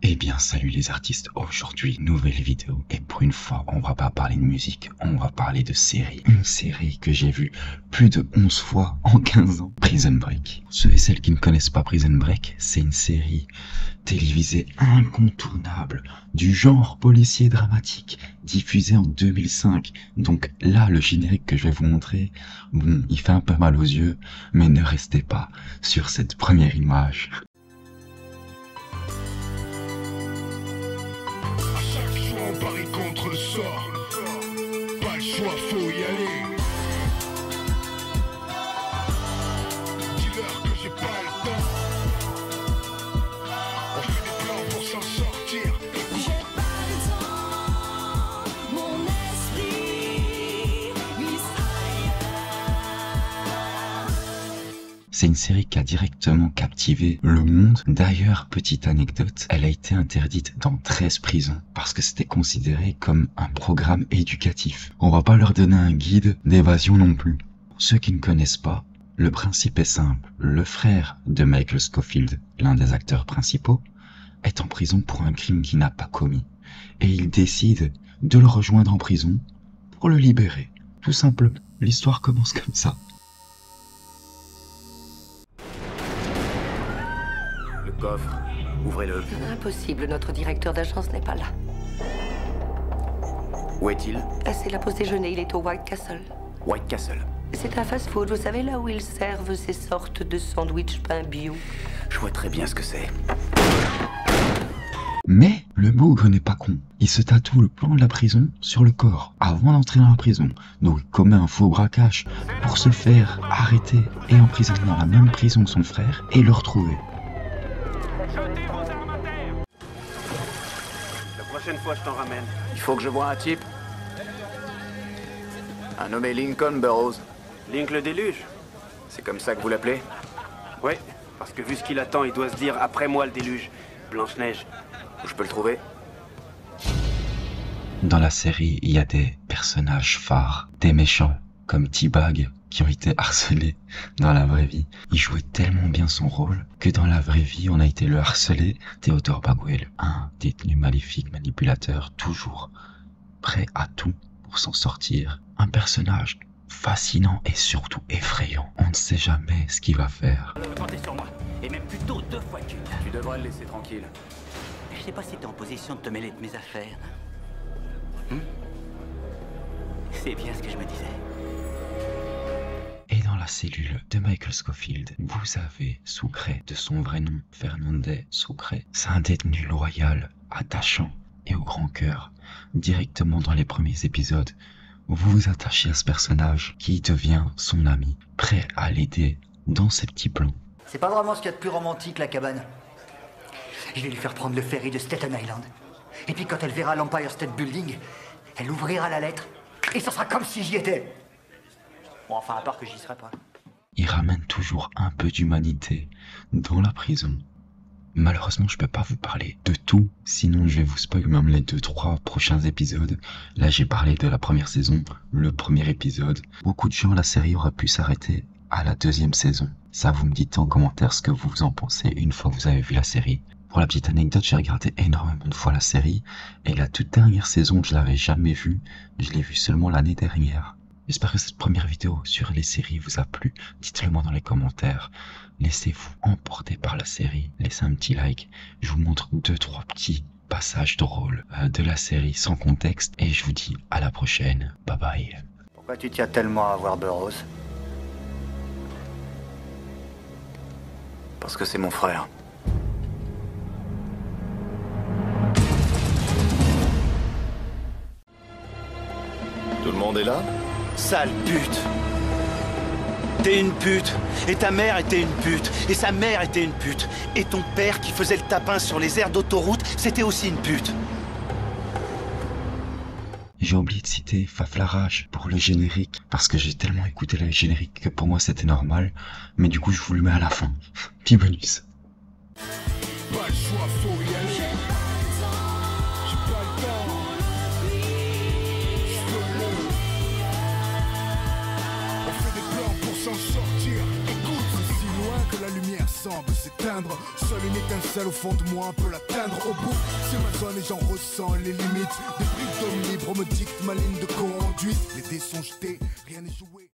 Eh bien salut les artistes, aujourd'hui nouvelle vidéo et pour une fois on va pas parler de musique, on va parler de série. Une série que j'ai vue plus de 11 fois en 15 ans, Prison Break. Ceux et celles qui ne connaissent pas Prison Break, c'est une série télévisée incontournable du genre policier dramatique diffusée en 2005. Donc là le générique que je vais vous montrer, bon il fait un peu mal aux yeux, mais ne restez pas sur cette première image. Paris contre le sort, pas le choix, faut y aller. Dis-leur que j'ai pas le temps. On fait des plans pour s'en sortir. J'ai pas le temps, mon esprit glisse ailleurs. C'est une série qui a directement captivé le monde. D'ailleurs, petite anecdote, elle a été interdite dans 13 prisons parce que c'était considéré comme un programme éducatif. On va pas leur donner un guide d'évasion non plus. Pour ceux qui ne connaissent pas, le principe est simple. Le frère de Michael Scofield, l'un des acteurs principaux, est en prison pour un crime qu'il n'a pas commis. Et il décide de le rejoindre en prison pour le libérer. Tout simplement. L'histoire commence comme ça. Le coffre, ouvrez-le. Impossible, notre directeur d'agence n'est pas là. Où est-il? C'est la pause déjeuner, il est au White Castle. White Castle. C'est un fast-food, vous savez, là où ils servent ces sortes de sandwichs pain bio. Je vois très bien ce que c'est. Mais le bougre n'est pas con. Il se tatoue le plan de la prison sur le corps avant d'entrer dans la prison. Donc il commet un faux braquage pour se faire arrêter et emprisonner dans la même prison que son frère et le retrouver. La prochaine fois, je t'en ramène. Il faut que je voie un type. Un nommé Lincoln Burroughs. Link le déluge? C'est comme ça que vous l'appelez? Oui, parce que vu ce qu'il attend, il doit se dire après moi le déluge. Blanche-Neige. Où je peux le trouver? Dans la série, il y a des personnages phares, des méchants comme T-Bag qui ont été harcelés dans la vraie vie. Il jouait tellement bien son rôle que dans la vraie vie, on a été le harcelé. Theodore Bagwell, un détenu maléfique, manipulateur, toujours prêt à tout pour s'en sortir. Un personnage fascinant et surtout effrayant. On ne sait jamais ce qu'il va faire. Comptez sur moi, et même plutôt 2 fois qu'une. Tu devrais le laisser tranquille. Je sais pas si t'es en position de te mêler de mes affaires. C'est bien ce que je me disais. Et dans la cellule de Michael Scofield, vous avez Sucre, de son vrai nom, Fernandez Sucre. C'est un détenu loyal, attachant et au grand cœur. Directement dans les premiers épisodes, vous vous attachez à ce personnage qui devient son ami, prêt à l'aider dans ses petits plans. C'est pas vraiment ce qu'il y a de plus romantique, la cabane. Je vais lui faire prendre le ferry de Staten Island. Et puis quand elle verra l'Empire State Building, elle ouvrira la lettre et ce sera comme si j'y étais. Bon, enfin, à part que j'y serais pas. Il ramène toujours un peu d'humanité dans la prison. Malheureusement, je peux pas vous parler de tout, sinon je vais vous spoiler même les 2-3 prochains épisodes. Là, j'ai parlé de la première saison, le premier épisode. Beaucoup de gens, la série aurait pu s'arrêter à la 2e saison. Ça, vous me dites en commentaire ce que vous en pensez une fois que vous avez vu la série. Pour la petite anecdote, j'ai regardé énormément de fois la série, et la toute dernière saison, je l'avais jamais vue. Je l'ai vue seulement l'année dernière. J'espère que cette première vidéo sur les séries vous a plu. Dites-le moi dans les commentaires. Laissez-vous emporter par la série. Laissez un petit like. Je vous montre 2-3 petits passages drôles de la série sans contexte. Et je vous dis à la prochaine. Bye bye. Pourquoi tu tiens tellement à voir Burroughs? Parce que c'est mon frère. Tout le monde est là? Sale pute. T'es une pute, et ta mère était une pute, et sa mère était une pute, et ton père qui faisait le tapin sur les aires d'autoroute, c'était aussi une pute. J'ai oublié de citer Faflarage pour le générique, parce que j'ai tellement écouté le générique que pour moi c'était normal, mais du coup je vous le mets à la fin. Petit bonus. Pas le choix, faut y aller. J'ai pas le temps. Je veux le. On fait des plans pour s'en sortir. Écoute, c'est si loin que la lumière semble s'éteindre. atteindre. Seule une étincelle au fond de moi peut l'atteindre. Au bout, c'est ma zone et j'en ressens les limites. Des briques d'homme libre me dictent ma ligne de conduite. Les dés sont jetés,